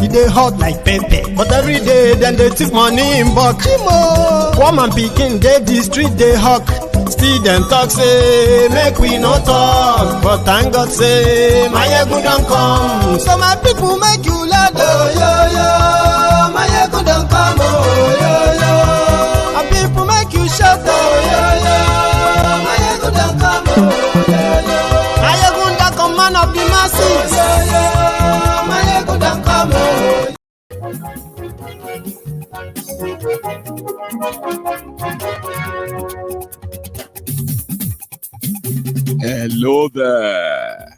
e dey hot like pepper, but every day dem dey thief money in bulk. Poor man pikin dey the street dey hawk, still dem talk say make we no talk, but thank God say mayegun don come. So my people make you loud, oh yo yo, mayegun don come, oh yo yo. My people make you shout, oh yo yo, mayegun don come, oh yo yo. Mayegun don come, man of the masses, oh yo yo, mayegun don come, oh. Hello there.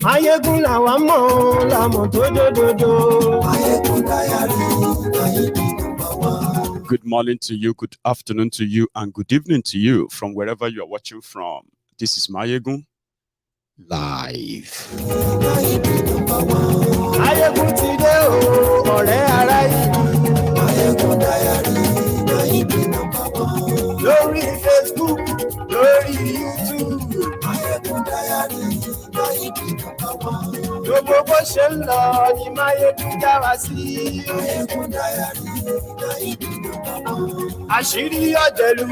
Mayegun làwa mọ̀ làmọ̀ tó dòdòdò. Mayegun dayari, Mayegun number one. Good morning to you, good afternoon to you, and good evening to you from wherever you are watching from. This is Mayegun live. Mayegun number one. Mayegun ti dé o, ọ̀rẹ́ ara yìí. Mayegun dayari, Mayegun number one. Lórí Facebook, lórí YouTube. Mayegun dayari, Mayegun number one. Gbogbo bó ṣe ń lọ ni Mayegun já wa sí. Mayegun dayari, Mayegun number one. Àṣírí ọ̀jẹ̀lú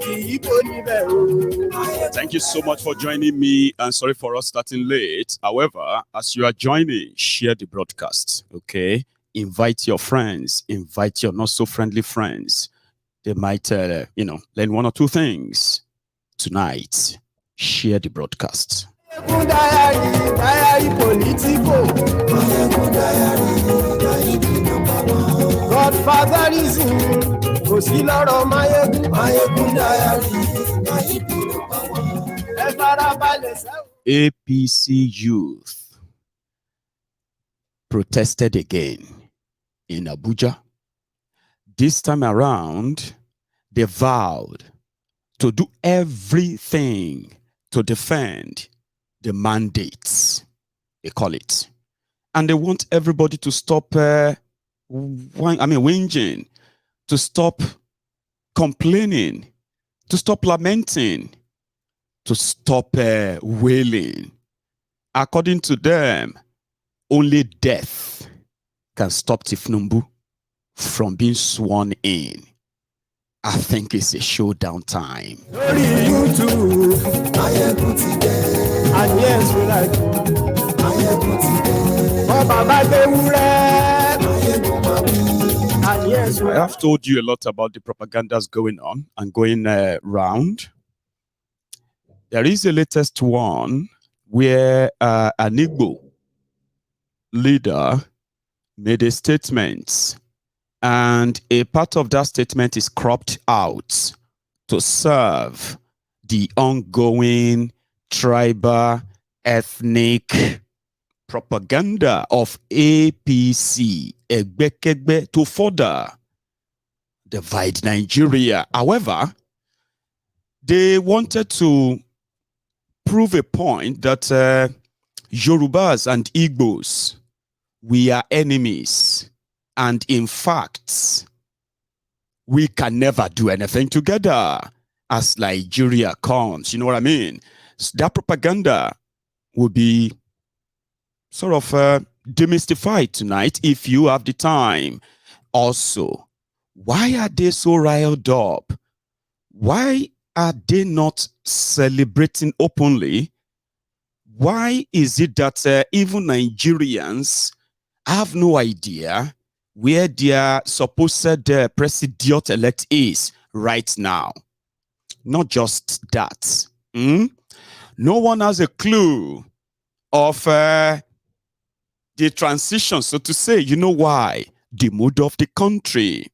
kì í kó níbẹ̀ o. Thank you so much for joining me, and sorry for us starting late. However, as you are joining, share the broadcast, okay? Invite your friends, invite your not so friendly friends. They might, learn one or two things tonight. Share the broadcast. Godfatherism, kò sí lọ́rọ̀ Mayegun, Mayegun diary, Mayegun number one. Ẹ farabalẹ̀ sẹ́wọ̀n. APC youth protested again in Abuja. This time around, they vowed to do everything to defend the mandates, they call it. And they want everybody to stop whinging, to stop complaining, to stop lamenting, to stop wailing. According to them, only death can stop Tinubu from being sworn in. I think it's a showdown time. Lórí YouTube, Mayegun ti dé. And yes, we like you. Mayegun ti dé. Ọba bá gbé wúrẹ́. Mayegun máa wí. And yes, we I have told you a lot about the propagandas going on and going round. There is a latest one where an Igbo leader made a statement, and a part of that statement is cropped out to serve the ongoing tribal ethnic propaganda of APC, Egbekegbe, to further divide Nigeria. However, they wanted to prove a point that Yorubas and Igbos, we are enemies. And in fact, we can never do anything together as Nigeria comes. You know what I mean? So that propaganda will be sort of demystified tonight if you have the time. Also, why are they so riled up? Why are they not celebrating openly? Why is it that even Nigerians have no idea where their supposed president-elect is right now? Not just that. No one has a clue of the transition, so to say. You know why? The mood of the country.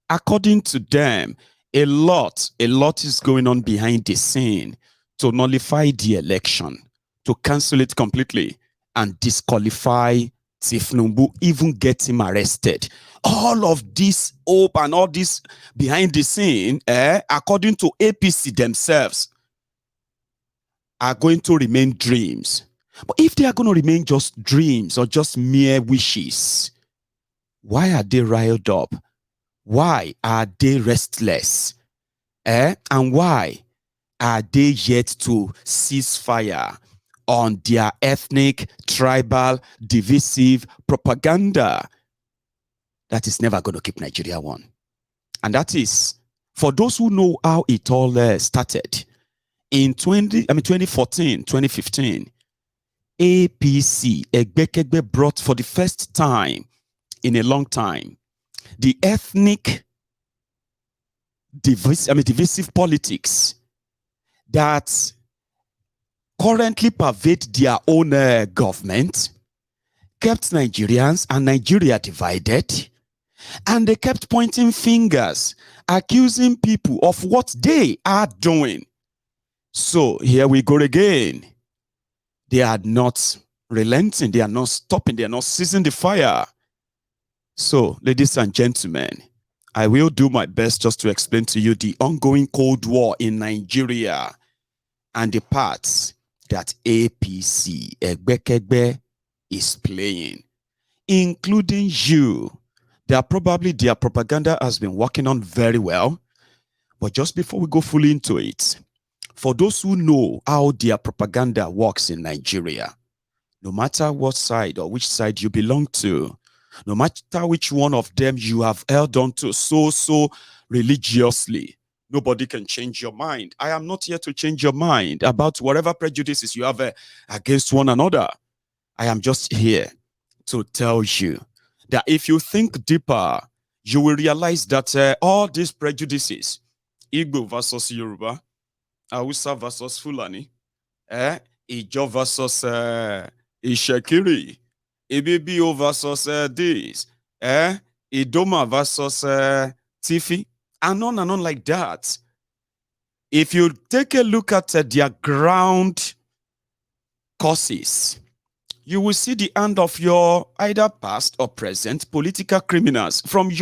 According to them, a lot is going on behind the scene to nullify the election, to cancel it completely, and disqualify Tinubu, even get him arrested. All of this hope and all this behind the scene, according to APC themselves, are going to remain dreams. But if they are going to remain just dreams or just mere wishes, why are they riled up? Why are they restless? And why are they yet to cease fire on their ethnic, tribal, divisive propaganda. That is never going to keep Nigeria one. And that is, for those who know how it all started, in 2014, 2015, APC, Egbekegbe, brought for the first time in a long time the ethnic divisive politics that currently pervade their own government, kept Nigerians and Nigeria divided, and they kept pointing fingers, accusing people of what they are doing. So here we go again. They are not relenting, they are not stopping, they are not ceasing the fire. So, ladies and gentlemen, I will do my best just to explain to you the ongoing Cold War in Nigeria and the parts that APC, Egbekegbe, is playing, including you. Their propaganda has been working on very well. But just before we go fully into it, for those who know how their propaganda works in Nigeria, no matter what side or which side you belong to, no matter which one of them you have held on to so religiously, nobody can change your mind. I am not here to change your mind about whatever prejudices you have against one another. I am just here to tell you that if you think deeper, you will realize that all these prejudices, Igbo versus Yoruba, Hausa versus Fulani, Ijo versus Ishekiri, Ibibio versus this, Idoma versus Tifi, and on like that. If you take a look at their ground causes, you will see the hand of your either past or present political criminals from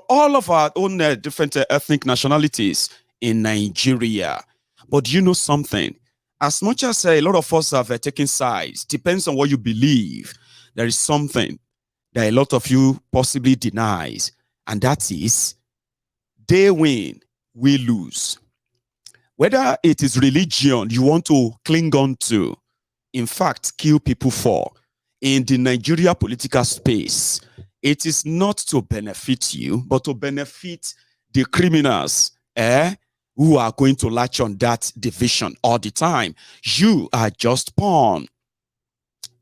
all of our own different ethnic nationalities in Nigeria. But you know something? As much as a lot of us have taken sides, depends on what you believe, there is something that a lot of you possibly denies, and that is they win, we lose. Whether it is religion you want to cling on to, in fact, kill people for, in the Nigeria political space, it is not to benefit you, but to benefit the criminals who are going to latch on that division all the time. You are just pawn.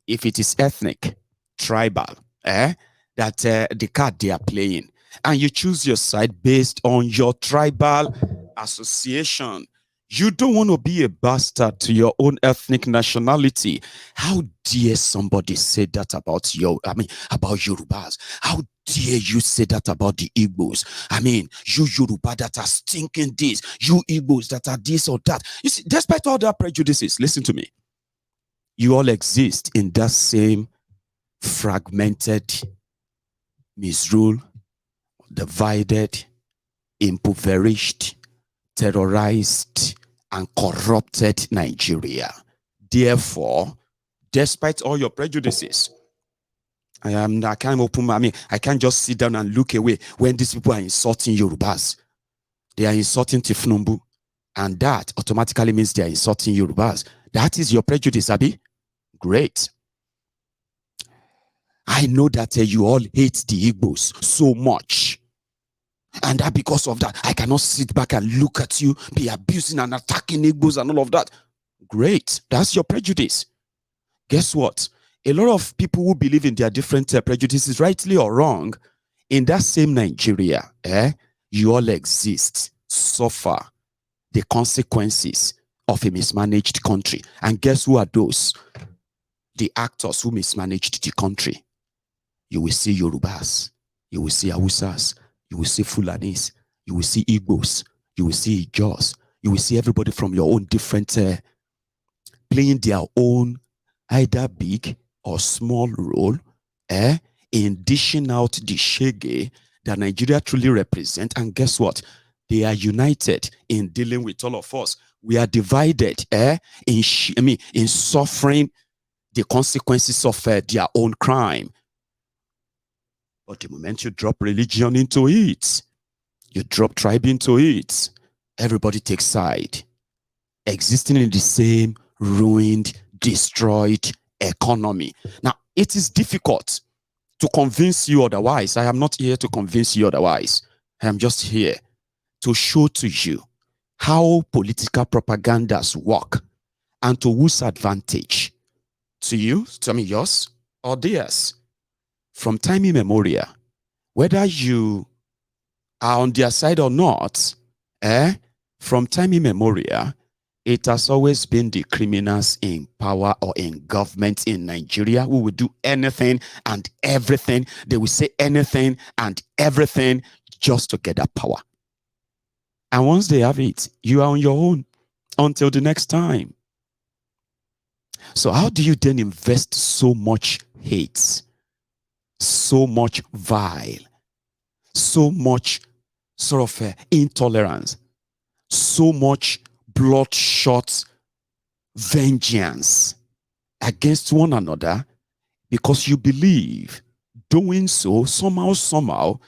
If it is ethnic, tribal, that the card they are playing, and you choose your side based on your tribal association, you don't want to be a bastard to your own ethnic nationality. How dare somebody say that about about Yorubas? How dare you say that about the Igbos? You Yoruba that are stinking this, you Igbos that are this or that. You see, despite all their prejudices, listen to me. You all exist in that same fragmented, misruled, divided, impoverished, terrorized, and corrupted Nigeria. Therefore, despite all your prejudices, I can't just sit down and look away when these people are insulting Yorubas. They are insulting Tinubu, and that automatically means they are insulting Yorubas. That is your prejudice, Abi? Great. I know that you all hate the Igbos so much. And that because of that, I cannot sit back and look at you, be abusing and attacking Igbos and all of that. Great. That's your prejudice. Guess what? A lot of people who believe in their different prejudices, rightly or wrong, in that same Nigeria, you all exist, suffer the consequences of a mismanaged country. And guess who are those? The actors who mismanaged the country. You will see Yorubas, you will see Hausas, you will see Fulanis, you will see Igbos, you will see Ijos, you will see everybody from your own different, playing their own either big or small role in dishing out the shege that Nigeria truly represents. And guess what? They are united in dealing with all of us. We are divided in suffering the consequences of their own crime. But the moment you drop religion into it, you drop tribe into it, everybody takes side, existing in the same ruined, destroyed economy. Now, it is difficult to convince you otherwise. I am not here to convince you otherwise. I am just here to show to you how political propagandas work and to whose advantage. To you, to me, yours or theirs. From time immemorial, whether you are on their side or not, from time immemorial, it has always been the criminals in power or in government in Nigeria who will do anything and everything. They will say anything and everything just to get that power. And once they have it, you are on your own until the next time. So how do you then invest so much hate, so much vile, so much sort of intolerance, so much bloodshot vengeance against one another because you believe doing so somehow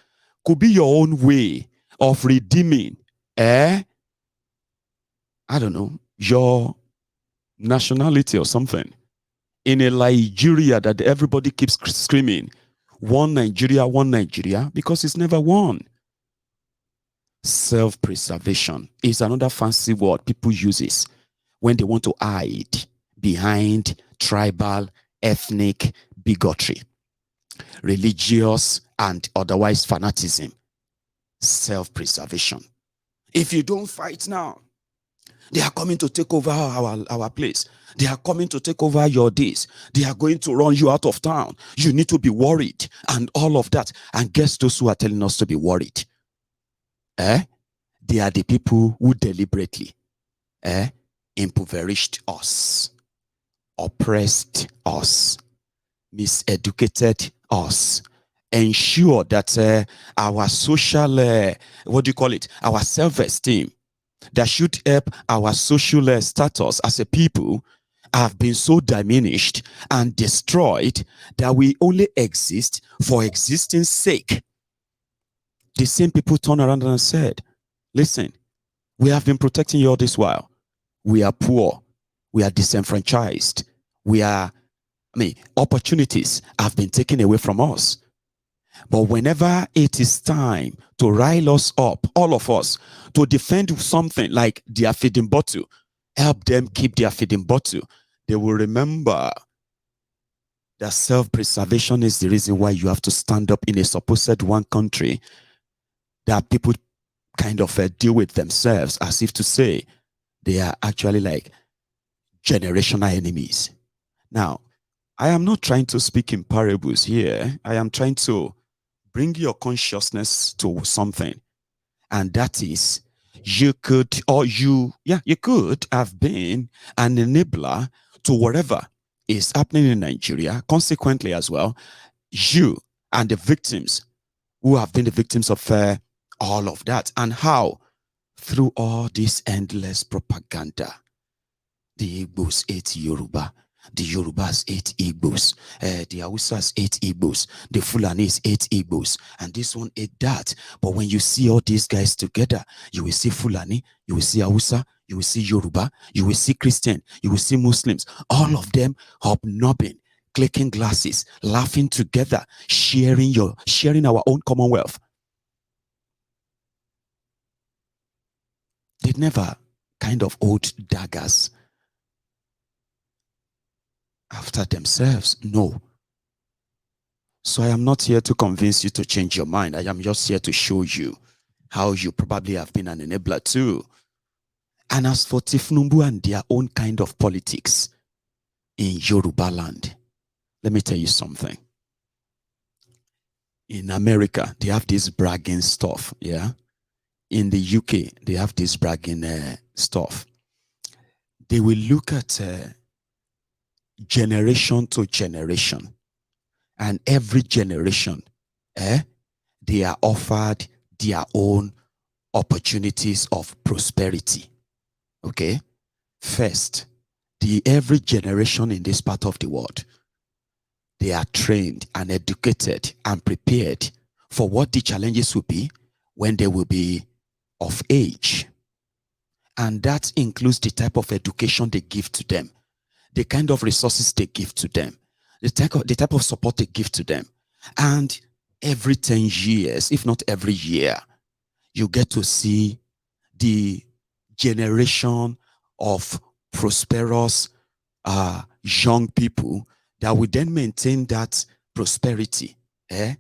could be your own way of redeeming I don't know, your nationality or something. In a Nigeria that everybody keeps screaming, one Nigeria, because it's never one. Self-preservation is another fancy word people use when they want to hide behind tribal, ethnic bigotry, religious and otherwise fanaticism. Self-preservation. If you don't fight now, they are coming to take over our place. They are coming to take over your days. They are going to run you out of town. You need to be worried and all of that. And guess those who are telling us to be worried? They are the people who deliberately impoverished us, oppressed us, miseducated us, ensure that our social, our self-esteem that should help our social status as a people have been so diminished and destroyed that we only exist for existence sake. The same people turned around and said, listen, we have been protecting you all this while. We are poor. We are disenfranchised. Opportunities have been taken away from us. But whenever it is time to rile us up, all of us, to defend something like their feeding bottle, help them keep their feeding bottle, they will remember that self-preservation is the reason why you have to stand up in a supposed one country that people kind of deal with themselves as if to say they are actually like generational enemies. Now, I am not trying to speak in parables here. I am trying to bring your consciousness to something. And that is, you could have been an enabler to whatever is happening in Nigeria. Consequently as well, you and the victims who have been the victims of all of that. And how? Through all this endless propaganda. The Igbos ate Yoruba. The Yorubas ate Igbos. The Hausas ate Igbos. The Fulanis ate Igbos. And this one ate that. But when you see all these guys together, you will see Fulani, you will see Hausa, you will see Yoruba, you will see Christian, you will see Muslims. All of them hobnobbing, clicking glasses, laughing together, sharing our own commonwealth. They never kind of hold daggers after themselves. No. So I am not here to convince you to change your mind. I am just here to show you how you probably have been an enabler too. And as for Tinubu and their own kind of politics in Yoruba land, let me tell you something. In America, they have this bragging stuff, yeah? In the UK, they have this bragging stuff. They will look at generation to generation, and every generation they are offered their own opportunities of prosperity. Okay, first, every generation in this part of the world, they are trained and educated and prepared for what the challenges will be when they will be of age. And that includes the type of education they give to them. the kind of resources they give to them, the type of support they give to them. And every 10 years, if not every year, you get to see the generation of prosperous young people that will then maintain that prosperity. They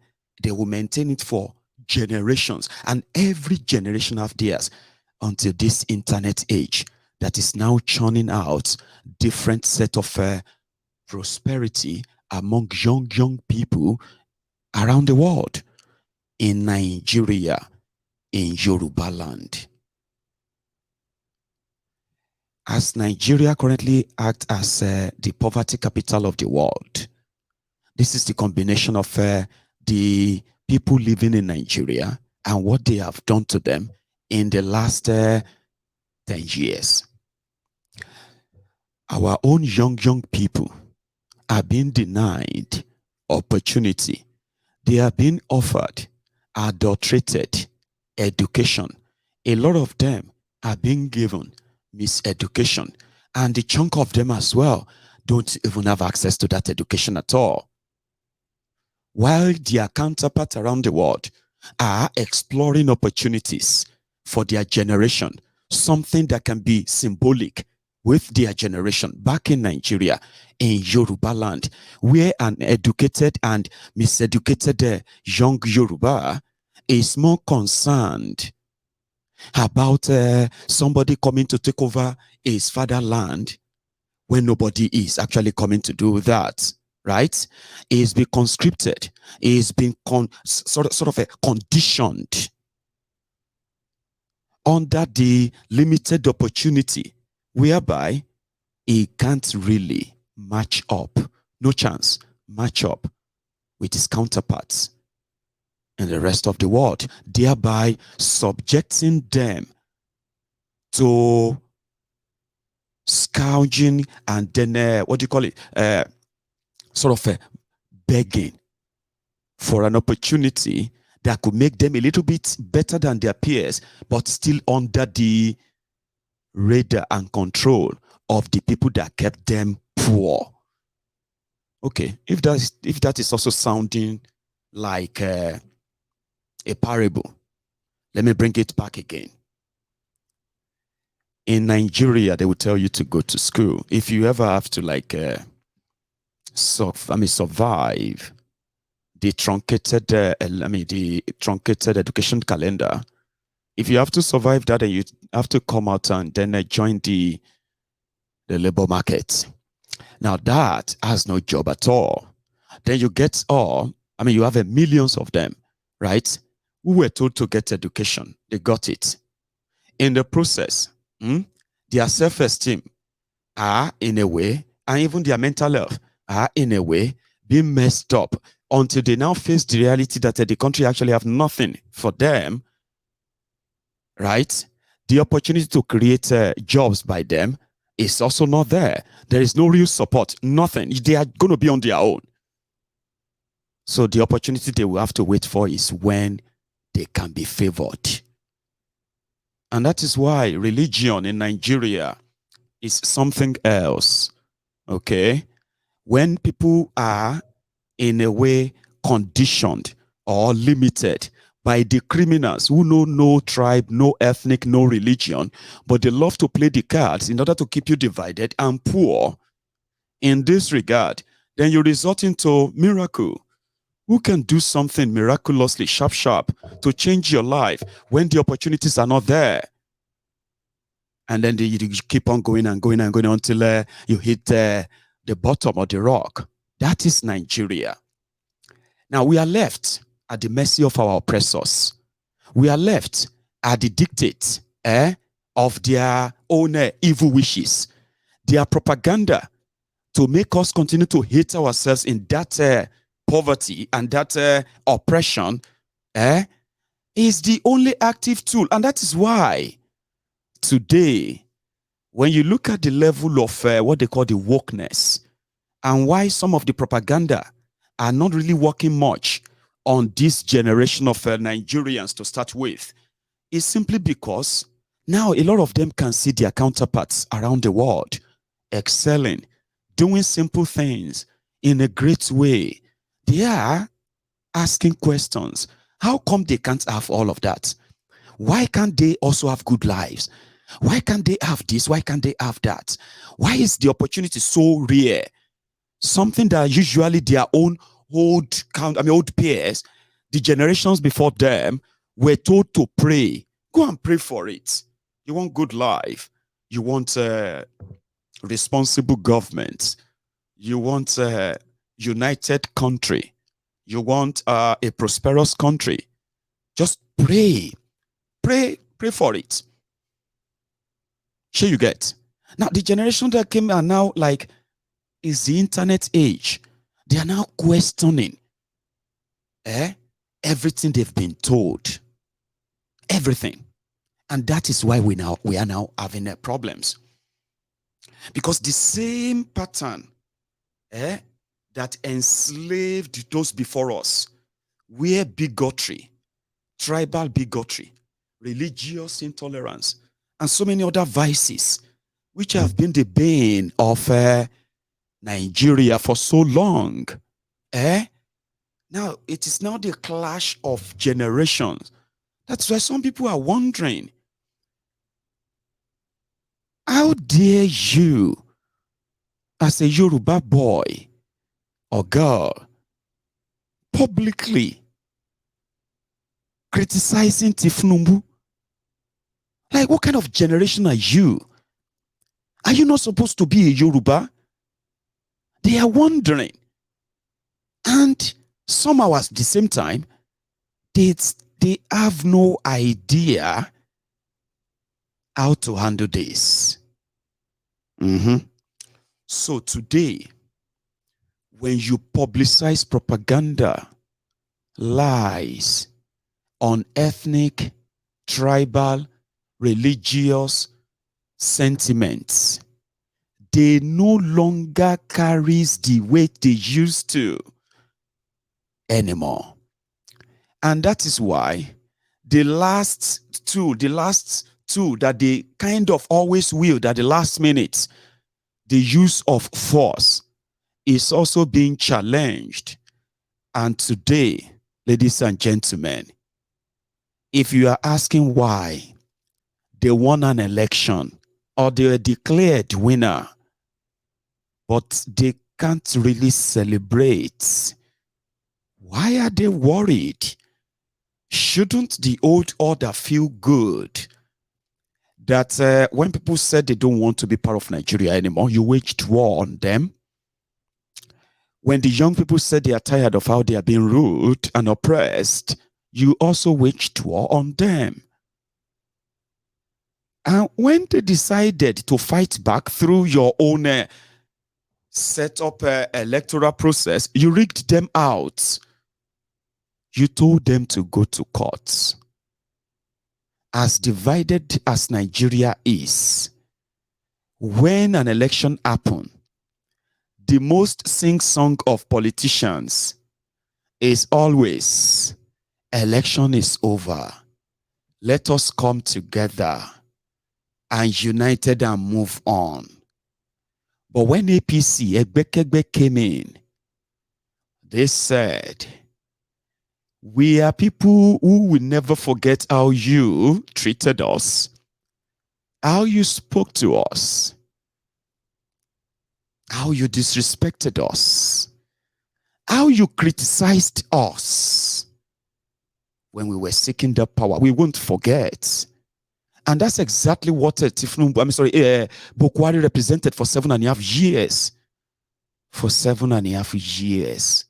will maintain it for generations, and every generation of theirs until this internet age that is now churning out different set of prosperity among young people around the world, in Nigeria, in Yoruba land. As Nigeria currently acts as the poverty capital of the world, this is the combination of the people living in Nigeria and what they have done to them in the last 10 years. Our own young people are being denied opportunity. They are being offered adulterated education. A lot of them are being given miseducation, and the chunk of them as well don't even have access to that education at all. While their counterparts around the world are exploring opportunities for their generation, something that can be symbolic with their generation. Back in Nigeria, in Yoruba land, where an educated and miseducated young Yoruba is more concerned about somebody coming to take over his fatherland when nobody is actually coming to do that, right? He's been conscripted. He's been sort of conditioned under the limited opportunity whereby he can't really match up, no chance, match up with his counterparts in the rest of the world, thereby subjecting them to scourging and then, what do you call it, sort of begging for an opportunity that could make them a little bit better than their peers, but still under the radar and control of the people that kept them poor. Okay, if that is also sounding like a parable, let me bring it back again. In Nigeria, they will tell you to go to school. If you ever have to survive the truncated education calendar, if you have to survive that, and you have to come out and then join the labor market. Now that has no job at all. Then you get you have millions of them, right? Who were told to get education. They got it. In the process, their self-esteem are in a way, and even their mental health are in a way being messed up until they now face the reality that the country actually have nothing for them, right? The opportunity to create jobs by them is also not there. There is no real support, nothing. They are going to be on their own. So the opportunity they will have to wait for is when they can be favored. And that is why religion in Nigeria is something else, okay? When people are in a way conditioned or limited by the criminals who know no tribe, no ethnic, no religion, but they love to play the cards in order to keep you divided and poor in this regard, then you resort into miracle. Who can do something miraculously sharp to change your life when the opportunities are not there? And then you keep on going and going and going until you hit the bottom of the rock. That is Nigeria. Now we are left at the mercy of our oppressors. We are left at the dictate of their own evil wishes. Their propaganda to make us continue to hate ourselves in that poverty and that oppression is the only active tool. And that is why today, when you look at the level of what they call the wokeness, and why some of the propaganda are not really working much on this generation of Nigerians to start with, is simply because now a lot of them can see their counterparts around the world excelling, doing simple things in a great way. They are asking questions. How come they can't have all of that? Why can't they also have good lives? Why can't they have this? Why can't they have that? Why is the opportunity so rare? Something that usually their own old peers, the generations before them, were told to pray. Go and pray for it. You want good life. You want responsible government. You want a united country. You want a prosperous country. Just pray. Pray for it. Sure you get. Now, the generation that came are now like, is the internet age. They are now questioning everything they've been told. Everything. And that is why we are now having problems. Because the same pattern that enslaved those before us, where bigotry, tribal bigotry, religious intolerance, and so many other vices, which have been the bane of Nigeria for so long. Now, it is now the clash of generations. That's why some people are wondering, how dare you, as a Yoruba boy or girl, publicly criticizing Tinubu? Like, what kind of generation are you? Are you not supposed to be a Yoruba? They are wondering. And somehow at the same time, they have no idea how to handle this. So today, when you publicize propaganda, lies on ethnic, tribal, religious sentiments, they no longer carries the weight they used to anymore. And that is why the last two that they kind of always wield at the last minute, the use of force, is also being challenged. And today, ladies and gentlemen, if you are asking why they won an election or they were declared winner, but they can't really celebrate, why are they worried? Shouldn't the old order feel good? That when people said they don't want to be part of Nigeria anymore, you waged war on them. When the young people said they are tired of how they are being ruled and oppressed, you also waged war on them. And when they decided to fight back through your own set up electoral process, you rigged them out. You told them to go to court. As divided as Nigeria is, when an election happens, the most sing-song of politicians is always, election is over. Let us come together and united and move on. But when APC, Egbekegbe, came in, they said, we are people who will never forget how you treated us, how you spoke to us, how you disrespected us, how you criticized us when we were seeking the power. We won't forget. And that's exactly what Bukwari represented for 7.5 years. For 7.5 years.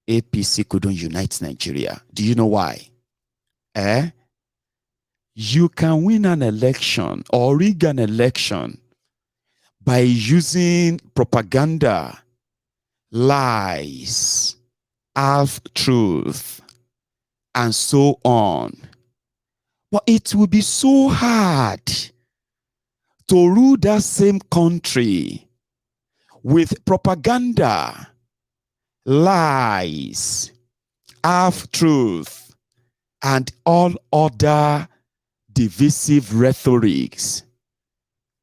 APC couldn't unite Nigeria. Do you know why? You can win an election or rig an election by using propaganda, lies, half-truth, and so on. But it will be so hard to rule that same country with propaganda, lies, half-truth, and all other divisive rhetorics.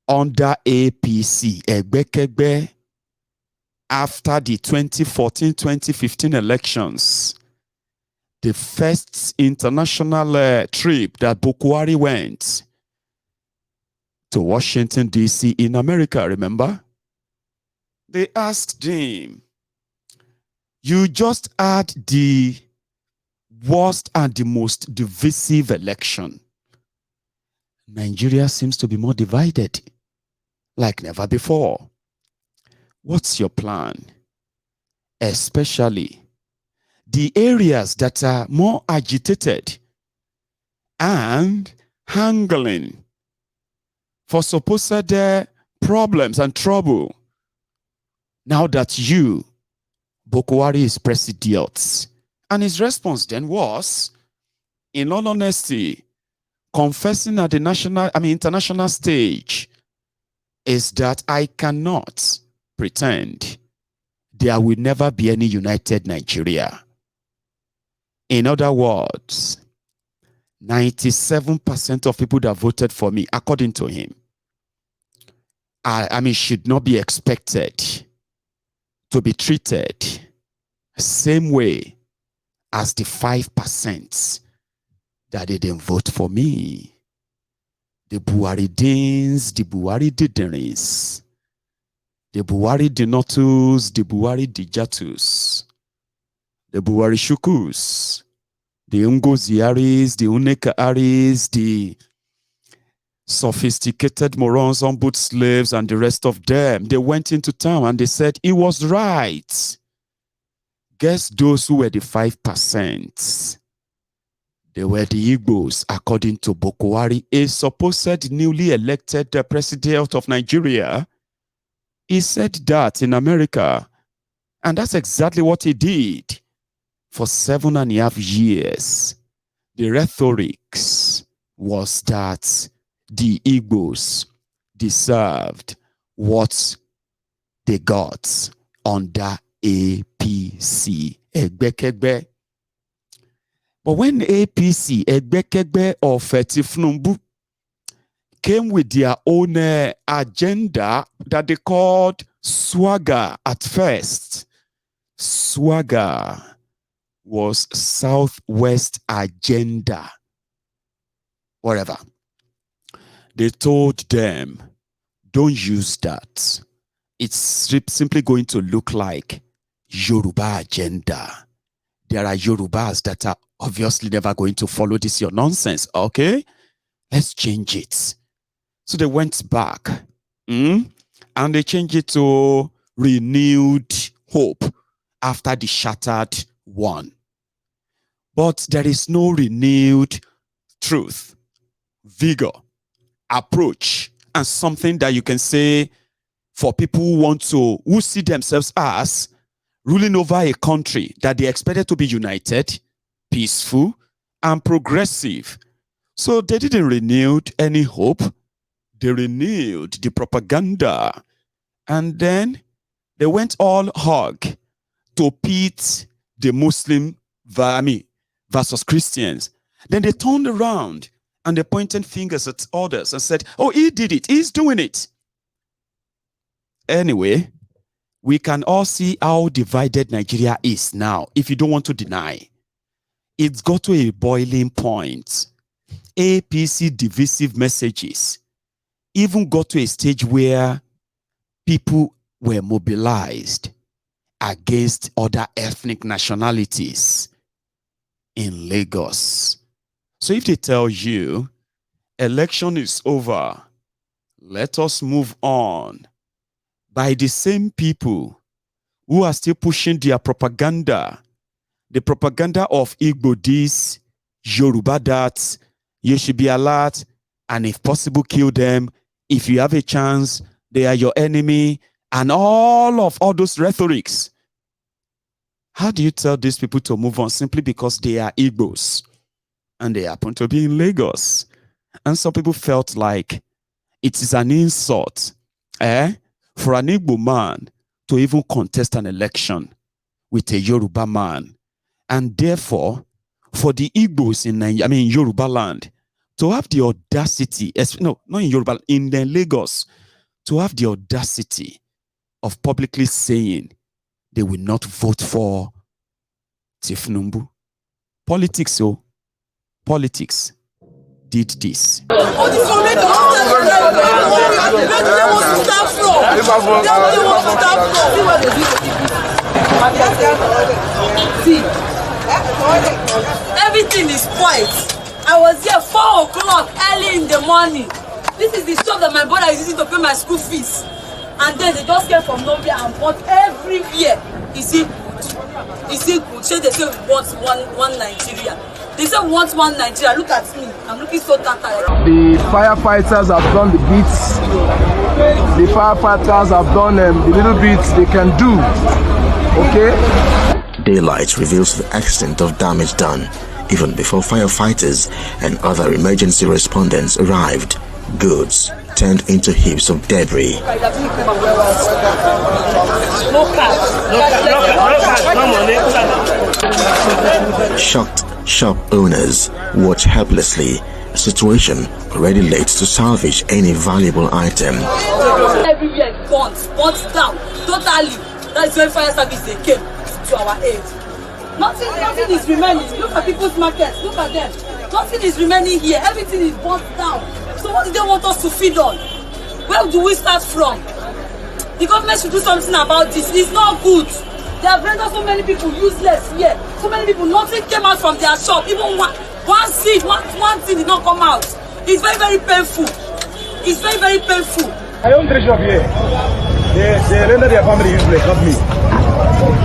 under APC, Egbekegbe, after the 2014-2015 elections, the first international trip that Bukwari went to Washington, D.C. in America, remember? They asked him, you just had the worst and the most divisive election. Nigeria seems to be more divided like never before. What's your plan? Especially the areas that are more agitated and handling for supposed problems and trouble. Now that you, Bukwari, is president. And his response then was, in all honesty, confessing at the international stage, is that I cannot pretend there will never be any united Nigeria. In other words, 97% of people that voted for me, according to him, should not be expected to be treated the same way as the 5% that didn't vote for me. The Buharidins, the Buhari Diderins, the Buhari Dinotus, the Buhari Dijatus, the Buhari Shukus, the Ungoziaris, the Unekaaris, the sophisticated morons, on boot slaves, and the rest of them. They went into town and they said he was right. Guess those who were the 5%? They were the Igbos, according to Bukwari, a supposed newly elected president of Nigeria. He said that in America, and that's exactly what he did for 7.5 years. The rhetoric was that the Igbos deserved what they got under APC. Egbekegbe. But when APC, Egbekegbe of Tinubu, came with their own agenda that they called swagger at first. Swagger was Southwest Agenda. Whatever. They told them, don't use that. It's simply going to look like Yoruba agenda. There are Yorubas that are obviously never going to follow this your nonsense. Okay, let's change it. So they went back and they changed it to renewed hope after the shattered one. But there is no renewed truth, vigor, approach, and something that you can say for people who see themselves as ruling over a country that they expected to be united, peaceful, and progressive. So they didn't renew any hope. They renewed the propaganda. And then they went all hog to pit the Muslim versus Christians. Then they turned around and they pointed fingers at others and said, oh, he did it. He's doing it. Anyway, we can all see how divided Nigeria is now, if you don't want to deny. It's got to a boiling point. APC divisive messages even got to a stage where people were mobilized against other ethnic nationalities in Lagos. So if they tell you, election is over, let us move on, by the same people who are still pushing their propaganda, the propaganda of Igbo this, Yoruba that, you should be alert, and if possible, kill them. If you have a chance, they are your enemy, and all those rhetorics. How do you tell these people to move on simply because they are Igbos and they happen to be in Lagos? And some people felt like it is an insult for an Igbo man to even contest an election with a Yoruba man. And therefore, for the Igbos in Yoruba land to have the audacity, no, not in Yoruba, in the Lagos, to have the audacity of publicly saying they will not vote for Tinubu. Politics, so politics did this. Everything is spoiled. I was here 4 o'clock early in the morning. This is the shop that my brother is using to pay my school fees. And then they just came from nowhere and bought everywhere. You see, good. Say they say we want one Nigeria. They say we want one Nigeria. Look at me. I'm looking so tired. The firefighters have done the bits. The firefighters have done the little bits they can do. Okay? Daylight reveals the extent of damage done. Even before firefighters and other emergency respondents arrived, goods turned into heaps of debris. Shocked shop owners watch helplessly, a situation already late to salvage any valuable item. Everywhere burnt down, totally. That's when fire service they came to our aid. Nothing is remaining. Look at people's markets. Look at them. Nothing is remaining here. Everything is burnt down. So what do they want us to feed on? Where do we start from? The government should do something about this. It's not good. They have rendered so many people useless here. So many people, nothing came out from their shop. Even one seed, one thing did not come out. It's very, very painful. It's very, very painful. I own 3 shops here. They render their family useless, not me.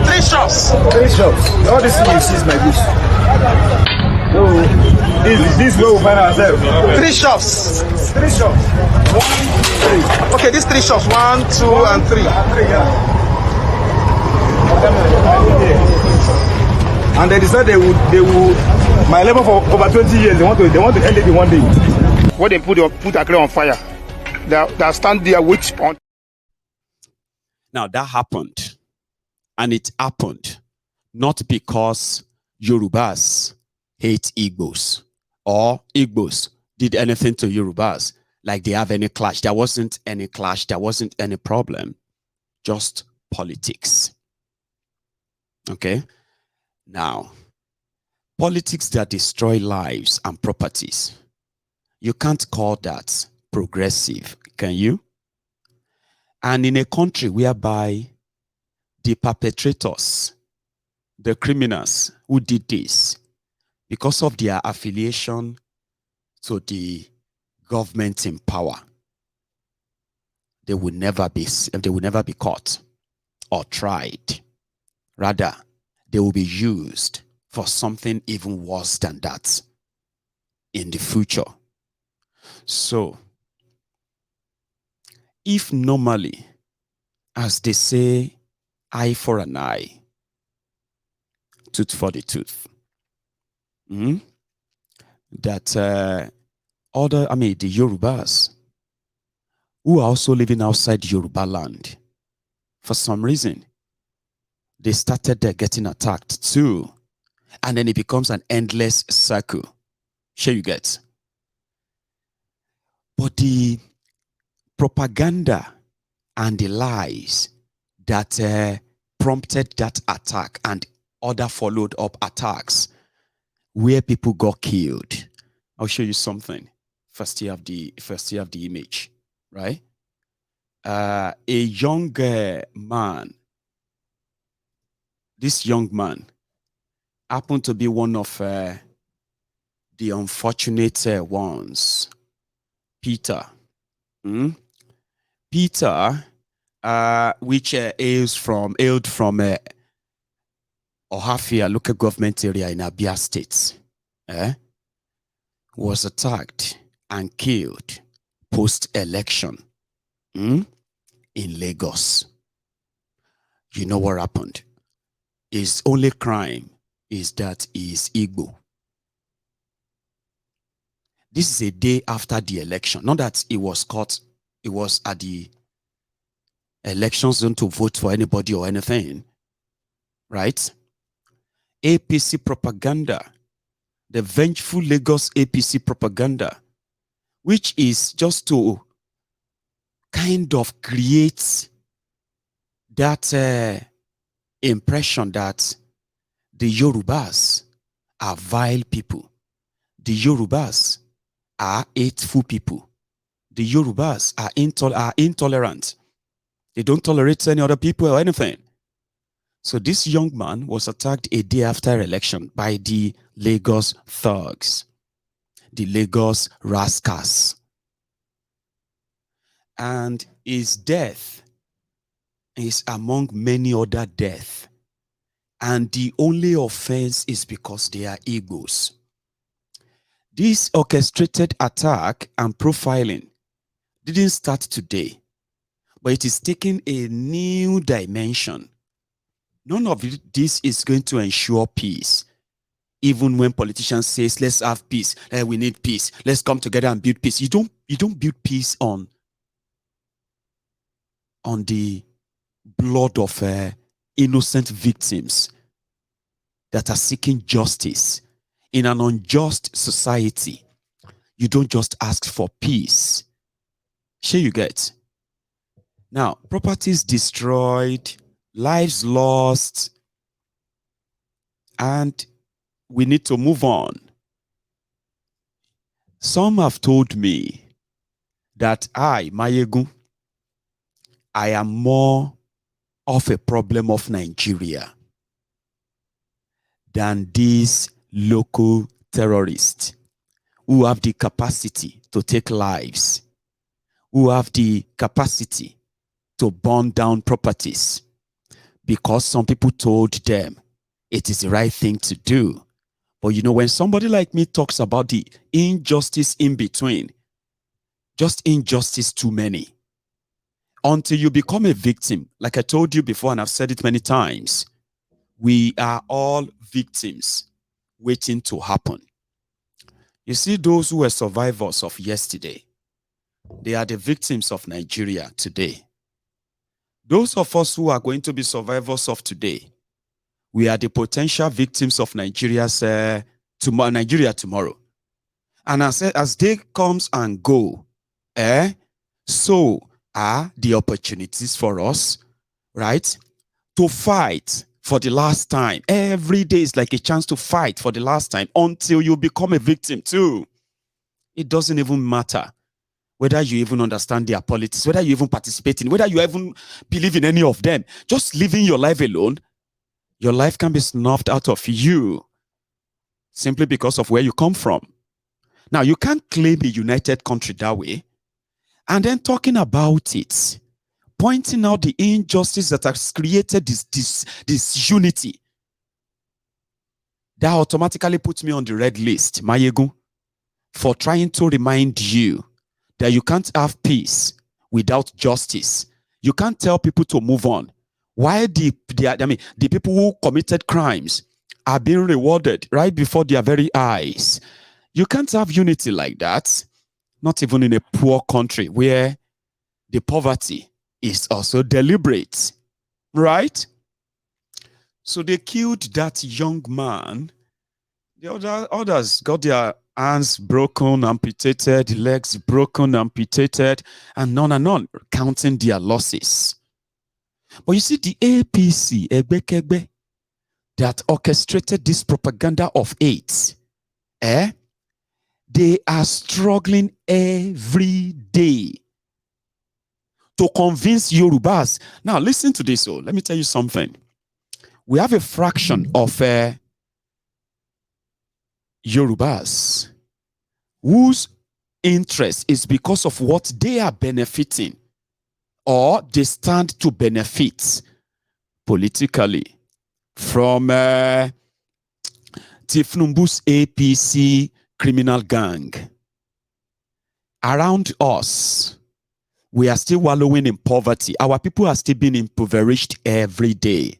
3 shops. 3 shops. All this thing you see is my goods. So this is where we find ourselves. 3 shops. 3 shops. 1, 3. Okay, these 3 shops. 1, 2, and 3. Yeah. And they decided they would. My labor for over 20 years. They want to end it in one day. When they put Accra on fire, they stand there wait on. Now that happened, and it happened not because Yorubas hate Igbos or Igbos did anything to Yorubas, like they have any clash. There wasn't any clash. There wasn't any problem. Just politics. Okay? Now, politics that destroy lives and properties. You can't call that progressive, can you? And in a country whereby the perpetrators, the criminals who did this, because of their affiliation to the government in power, they will never be caught or tried. Rather, they will be used for something even worse than that in the future. So, if normally, as they say, eye for an eye, tooth for the tooth, that the Yorubas, who are also living outside Yoruba land, for some reason, they started getting attacked too. And then it becomes an endless circle. Sure you get. But the propaganda and the lies that prompted that attack and other followed up attacks where people got killed. I'll show you something. First you have the image, right? A young man. This young man happened to be one of the unfortunate ones. Peter. Peter, which hailed from Ohafia, local government area in Abia State, was attacked and killed post-election in Lagos. You know what happened? His only crime is that he is Igbo. This is a day after the election. Not that he was caught, it was at the election zone to vote for anybody or anything. Right? APC propaganda the vengeful Lagos APC propaganda, which is just to kind of create that impression that the Yorubas are vile people. The Yorubas are hateful people. The Yorubas are intolerant. They don't tolerate any other people or anything. So this young man was attacked a day after election by the Lagos thugs, the Lagos rascals. And his death is among many other deaths. And the only offense is because they are Igbos. This orchestrated attack and profiling didn't start today, but it is taking a new dimension. None of this is going to ensure peace. Even when politicians say, let's have peace, we need peace, let's come together and build peace. You don't build peace on the blood of innocent victims that are seeking justice. In an unjust society, you don't just ask for peace. Sure you get. Now, properties destroyed, lives lost, and we need to move on. Some have told me that Mayegun, I am more of a problem of Nigeria than these local terrorists who have the capacity to take lives, who have the capacity to burn down properties because some people told them it is the right thing to do. But you know, when somebody like me talks about the injustice in between, just injustice too many, until you become a victim, like I told you before and I've said it many times, we are all victims waiting to happen. You see, those who were survivors of yesterday, they are the victims of Nigeria today. Those of us who are going to be survivors of today, we are the potential victims of Nigeria tomorrow. And as day comes and go, so are the opportunities for us, right, to fight for the last time. Every day is like a chance to fight for the last time until you become a victim too. It doesn't even matter whether you even understand their politics, whether you even participate in, whether you even believe in any of them. Just living your life alone, your life can be snuffed out of you simply because of where you come from. Now, you can't claim a united country that way and then talking about it, pointing out the injustice that has created this unity. That automatically puts me on the red list, Mayegun, for trying to remind you that you can't have peace without justice. You can't tell people to move on. Why the people who committed crimes are being rewarded right before their very eyes. You can't have unity like that, not even in a poor country where the poverty is also deliberate, right? So they killed that young man. The others got their hands broken, amputated, legs broken, amputated, and on, counting their losses. But you see, the APC, Egbekegbe, that orchestrated this propaganda of hate, they are struggling every day to convince Yorubas. Now, listen to this. Let me tell you something. We have a fraction of Yorubas whose interest is because of what they are benefiting or they stand to benefit politically from Tinubu's APC criminal gang. Around us, we are still wallowing in poverty. Our people are still being impoverished every day.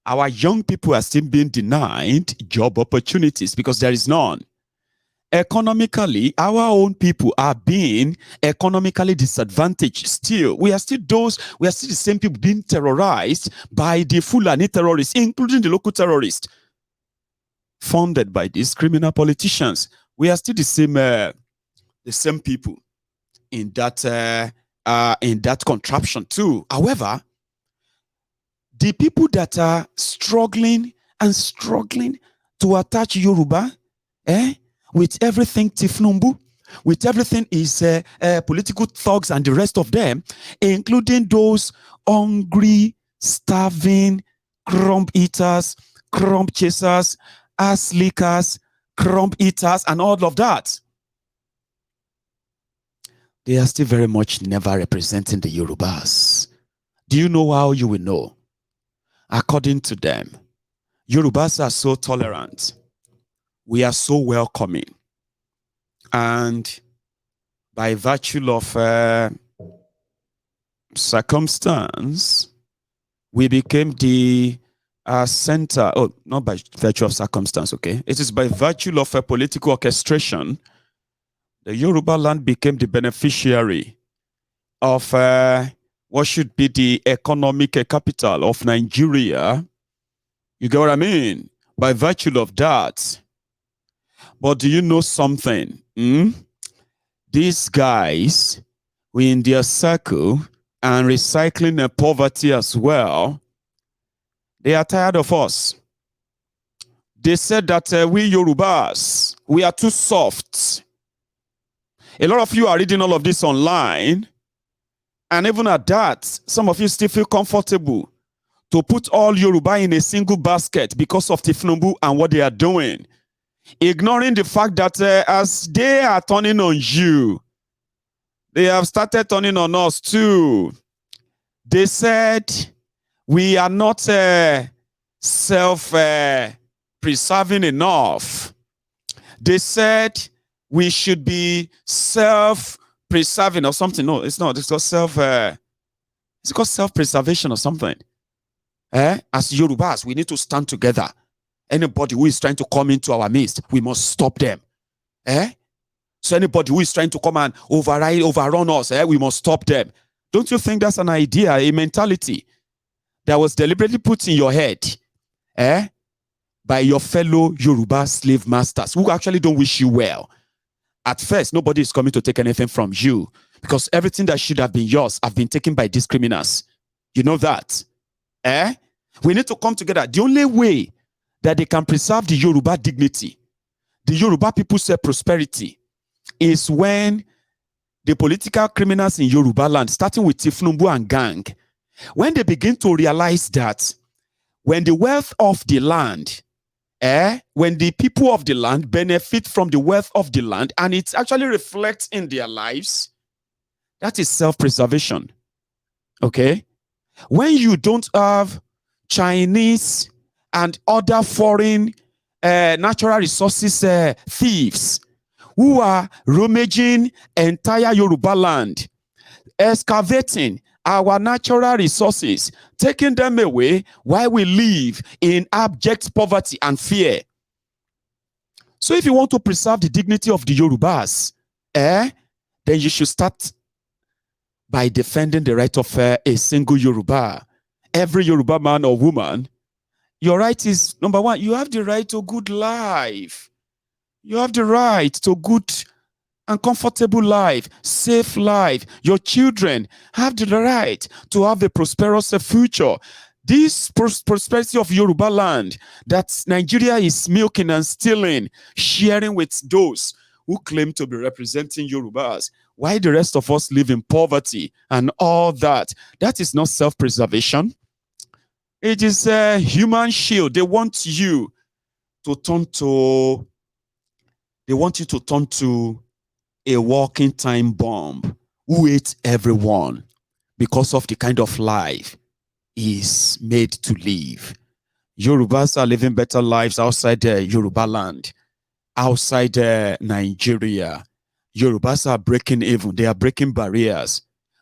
Our young people are still being denied job opportunities because there is none. Economically, our own people are being economically disadvantaged still. We are still the same people being terrorized by the Fulani terrorists, including the local terrorists. funded by these criminal politicians. We are still the same people in that contraption too. However, the people that are struggling to attach Yoruba, with everything Tinubu, with everything is political thugs and the rest of them, including those hungry, starving, crumb eaters, crumb chasers, ass lickers, crumb eaters, and all of that. They are still very much never representing the Yorubas. Do you know how you will know? According to them, Yorubas are so tolerant. We are so welcoming. And by virtue of circumstance, we became the center. Oh, not by virtue of circumstance, okay? It is by virtue of a political orchestration. The Yoruba land became the beneficiary of what should be the economic capital of Nigeria. You get what I mean? By virtue of that. But do you know something? These guys were in their circle and recycling the poverty as well. They are tired of us. They said that we Yorubas, we are too soft. A lot of you are reading all of this online. And even at that, some of you still feel comfortable to put all Yoruba in a single basket because of Tinubu and what they are doing. Ignoring the fact that as they are turning on you, they have started turning on us too. They said we are not self-preserving enough. They said we should be self-preserving or something. No, it's not. It's called self-preservation or something. As Yorubas, we need to stand together. Anybody who is trying to come into our midst, we must stop them. So anybody who is trying to come and overrun us, we must stop them. Don't you think that's an idea, a mentality that was deliberately put in your head by your fellow Yoruba slave masters who actually don't wish you well? At first, nobody is coming to take anything from you because everything that should have been yours have been taken by these criminals. You know that? We need to come together. The only way that they can preserve the Yoruba dignity, the Yoruba people's prosperity, is when the political criminals in Yoruba land, starting with Tinubu and gang, when they begin to realize that when the wealth of the land, when the people of the land benefit from the wealth of the land and it actually reflects in their lives, that is self-preservation. Okay? When you don't have Chinese and other foreign natural resources thieves who are rummaging entire Yoruba land, excavating our natural resources, taking them away while we live in abject poverty and fear. So if you want to preserve the dignity of the Yorubas, then you should start by defending the right of a single Yoruba. Every Yoruba man or woman, your right is, number one, you have the right to good life. You have the right to good and comfortable life, safe life. Your children have the right to have a prosperous future. This prosperity of Yoruba land that Nigeria is milking and stealing, sharing with those who claim to be representing Yorubas, while the rest of us live in poverty and all that, that is not self-preservation. It is a human shield. They want you to turn to a walking time bomb who hates everyone because of the kind of life is made to live. Yorubas are living better lives outside Yoruba land, outside Nigeria. Yorubas are breaking even. They are breaking barriers.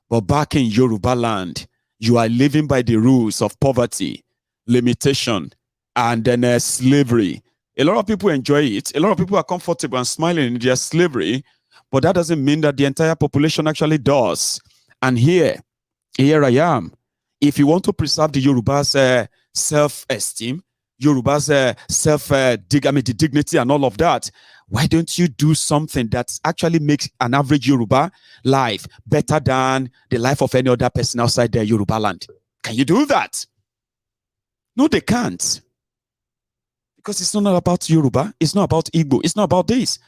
But back in Yoruba land, you are living by the rules of poverty, limitation, and then slavery. A lot of people enjoy it. A lot of people are comfortable and smiling in their slavery, but that doesn't mean that the entire population actually does. And here I am. If you want to preserve the Yoruba's self-esteem, Yoruba's the dignity and all of that. Why don't you do something that actually makes an average Yoruba life better than the life of any other person outside their Yoruba land? Can you do that? No, they can't. Because it's not about Yoruba. It's not about Igbo. It's not about this.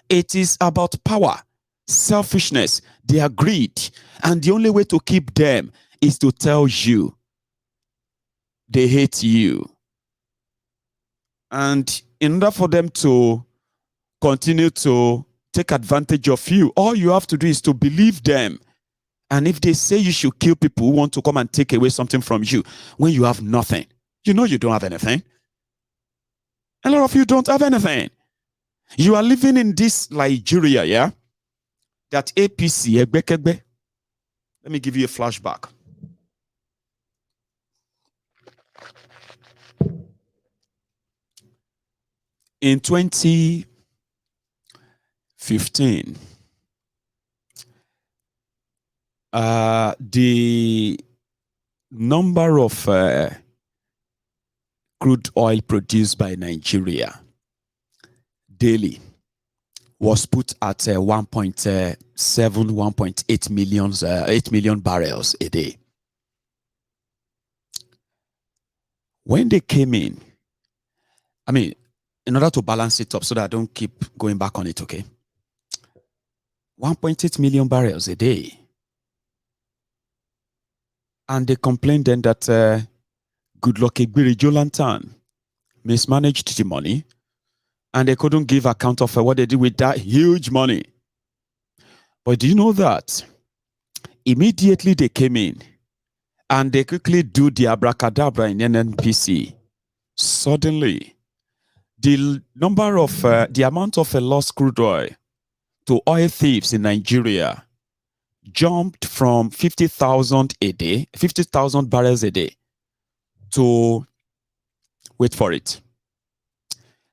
It is about power, selfishness, their greed. And the only way to keep them is to tell you they hate you. And in order for them to continue to take advantage of you, all you have to do is to believe them. And if they say you should kill people who want to come and take away something from you when you have nothing, you know you don't have anything. A lot of you don't have anything. You are living in this Nigeria, yeah? That APC, let me give you a flashback. In 2015, the number of crude oil produced by Nigeria daily was put at 1.7, 1.8 million, 8 million barrels a day. When they came in, I mean, in order to balance it up so that I don't keep going back on it, okay? 1.8 million barrels a day. And they complained then that Goodluck Ebere Jonathan mismanaged the money and they couldn't give account of what they did with that huge money. But do you know that immediately they came in and they quickly do the abracadabra in NNPC, suddenly the number of the amount of lost crude oil to oil thieves in Nigeria jumped from 50,000 a day, 50,000 barrels a day to, wait for it,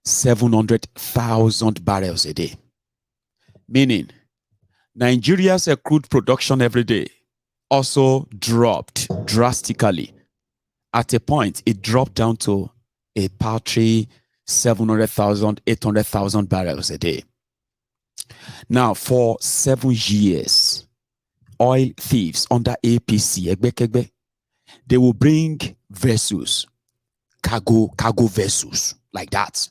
700,000 barrels a day. Meaning, Nigeria's crude production every day also dropped drastically. At a point, it dropped down to a paltry 700,000, 800,000 barrels a day. Now, for 7 years, oil thieves under APC, they will bring vessels, cargo vessels, like that,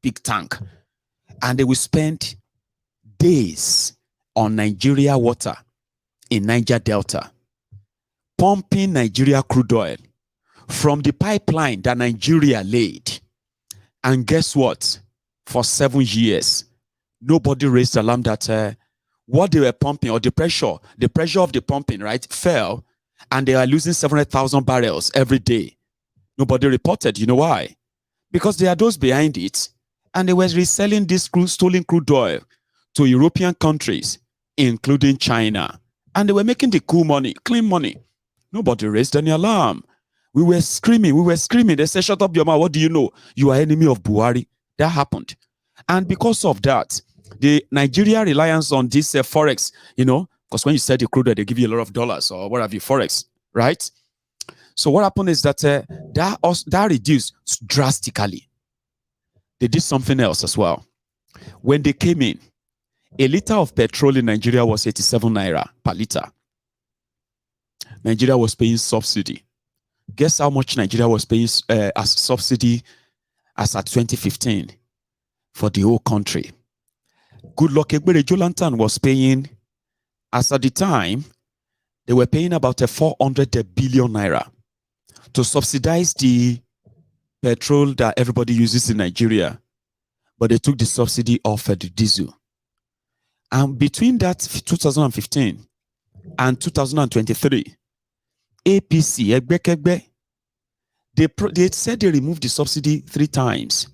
big tank, and they will spend days on Nigeria water in Niger Delta, pumping Nigeria crude oil from the pipeline that Nigeria laid. And guess what? For 7 years, nobody raised the alarm that what they were pumping, or the pressure of the pumping, right, fell, and they are losing 700,000 barrels every day. Nobody reported. You know why? Because there are those behind it, and they were reselling this stolen crude oil to European countries, including China. And they were making the cool money, clean money. Nobody raised any alarm. We were screaming. They said, shut up your mouth. What do you know? You are enemy of Buhari. That happened. And because of that, the Nigeria reliance on this Forex, you know, because when you sell the crude oil, they give you a lot of dollars or what have you, Forex, right? So what happened is that that reduced drastically. They did something else as well. When they came in, a liter of petrol in Nigeria was 87 naira per liter. Nigeria was paying subsidy. Guess how much Nigeria was paying as subsidy as at 2015 for the whole country? Goodluck Ebere Jonathan was paying, as at the time, they were paying about 400 billion naira to subsidize the petrol that everybody uses in Nigeria. But they took the subsidy off the diesel. And between that 2015 and 2023, APC, they said they removed the subsidy 3 times,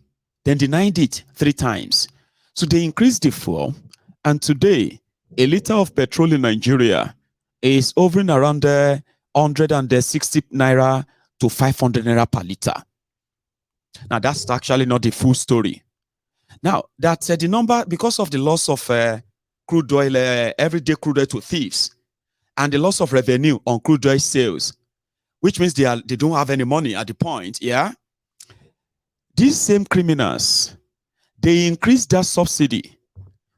then denied it 3 times. So they increased the fuel, and today, a liter of petrol in Nigeria is hovering around 160 naira to 500 naira per liter. Now, that's actually not the full story. Now, that's the number, because of the loss of crude oil, everyday crude oil to thieves, and the loss of revenue on crude oil sales, which means they don't have any money at the point, yeah? These same criminals, they increased that subsidy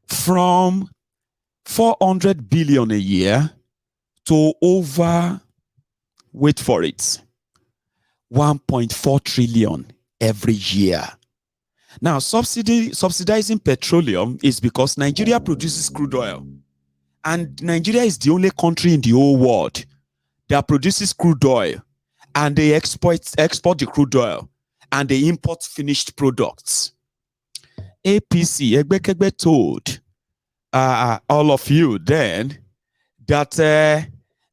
from 400 billion a year to over, wait for it, 1.4 trillion every year. Now, subsidizing petroleum is because Nigeria produces crude oil. And Nigeria is the only country in the whole world that produces crude oil. And they export the crude oil. And they import finished products. APC, Egbekegbe told all of you then that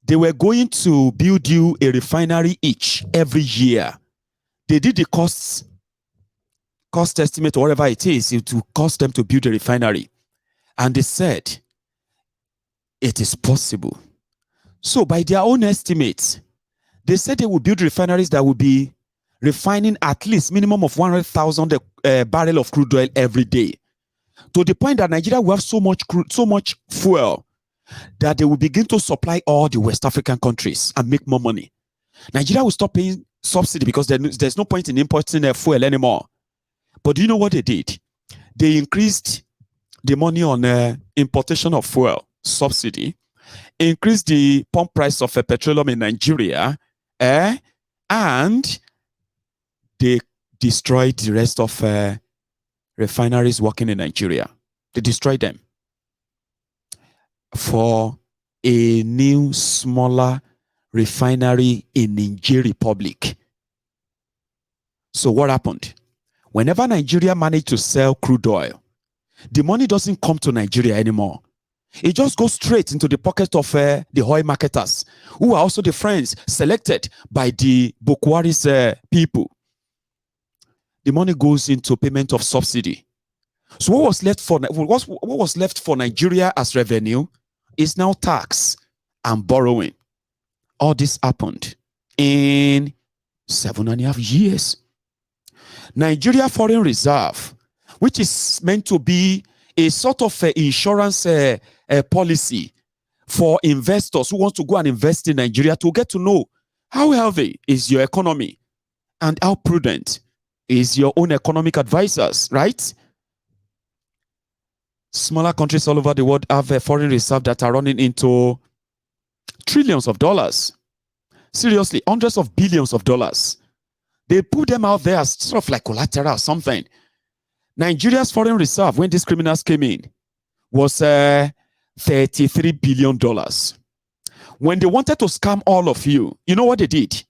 they were going to build you a refinery each every year. They did the cost estimate or whatever it is, it will cost them to build a refinery. And they said, it is possible. So by their own estimates, they said they will build refineries that will be refining at least minimum of 100,000 barrel of crude oil every day. To the point that Nigeria will have so much fuel that they will begin to supply all the West African countries and make more money. Nigeria will stop paying subsidy because there's no point in importing fuel anymore. But do you know what they did? They increased the money on importation of fuel subsidy, increased the pump price of petroleum in Nigeria, and they destroyed the rest of refineries working in Nigeria. They destroyed them for a new, smaller refinery in Niger Republic. So what happened? Whenever Nigeria managed to sell crude oil, the money doesn't come to Nigeria anymore. It just goes straight into the pocket of the oil marketers, who are also the friends selected by the Bokwari's people. The money goes into payment of subsidy. So what was left for Nigeria as revenue is now tax and borrowing. All this happened in 7.5 years. Nigeria Foreign Reserve, which is meant to be a sort of insurance policy for investors who want to go and invest in Nigeria, to get to know how healthy is your economy and how prudent is your own economic advisors, right? Smaller countries all over the world have a foreign reserve that are running into trillions of dollars. Seriously, hundreds of billions of dollars. They put them out there as sort of like collateral or something. Nigeria's foreign reserve, when these criminals came in, was $33 billion. When they wanted to scam all of you, you know what they did?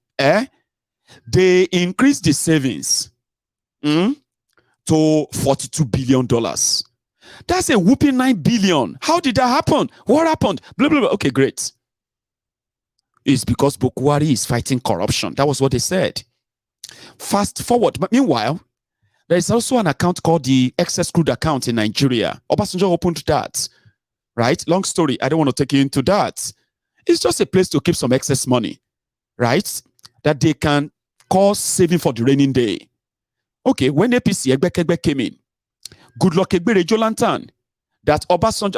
They increased the savings to $42 billion. That's a whooping $9 billion. How did that happen? What happened? Blah, blah, blah. Okay, great. It's because Bokwari is fighting corruption. That was what they said. Fast forward. But meanwhile, there is also an account called the excess crude account in Nigeria. Obasanjo opened that. Right? Long story. I don't want to take you into that. It's just a place to keep some excess money. Right? That they can call saving for the raining day. Okay, when APC Egbekegbe came in, Goodluck Egbere Jolantan, that Obasanjo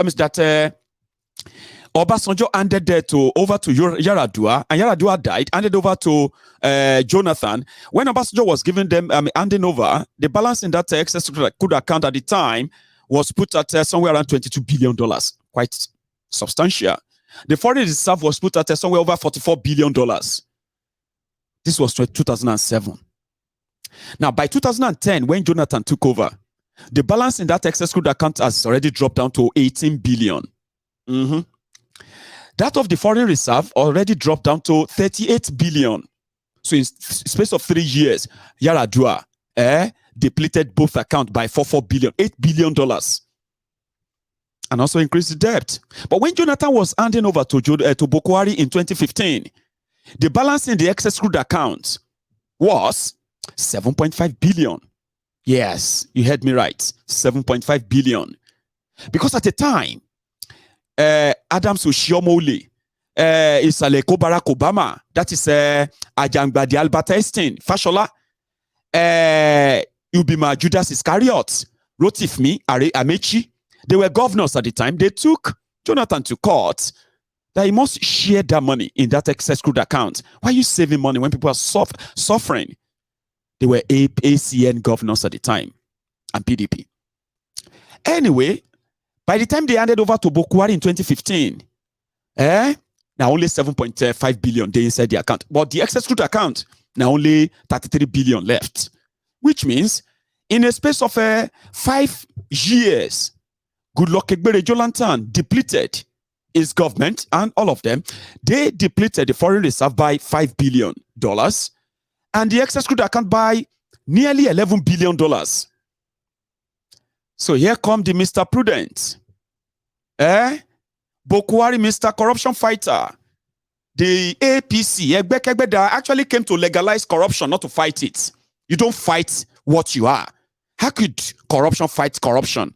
handed over to Yaradua, and Yaradua died, handed over to Jonathan. When Obasanjo was giving them, handing over, the balance in that excess crude account at the time was put at somewhere around $22 billion, quite substantial. The foreign reserve was put at somewhere over $44 billion. This was 2007. Now, by 2010, when Jonathan took over, the balance in that excess crude account has already dropped down to 18 billion. That of the foreign reserve already dropped down to 38 billion. So in space of 3 years, Yaradua depleted both accounts by $4 billion, $8 billion. And also increased the debt. But when Jonathan was handing over to Bokwari in 2015, the balance in the excess crude account was 7.5 billion. Yes, you heard me right. 7.5 billion. Because at the time, Adams Oshiomhole, Isaleko Barack Obama, that is Ajangbadi Albert Einstein, Fashola, Ubima Judas Iscariot, Rotifmi, Amechi, they were governors at the time. They took Jonathan to court that he must share that money in that excess crude account. Why are you saving money when people are suffering? They were ACN governors at the time and PDP. Anyway, by the time they handed over to Bokwari in 2015, now only 7.5 billion they inside the account. But the excess crude account, now only 33 billion left. Which means, in a space of 5 years, Goodluck Egbere Jolantan depleted his government and all of them. They depleted the foreign reserve by $5 billion and the excess crude account by nearly $11 billion. So here come the Mr. Prudent. Bokwari, Mr. Corruption Fighter. The APC, Egbekegbe, actually came to legalize corruption, not to fight it. You don't fight what you are. How could corruption fight corruption?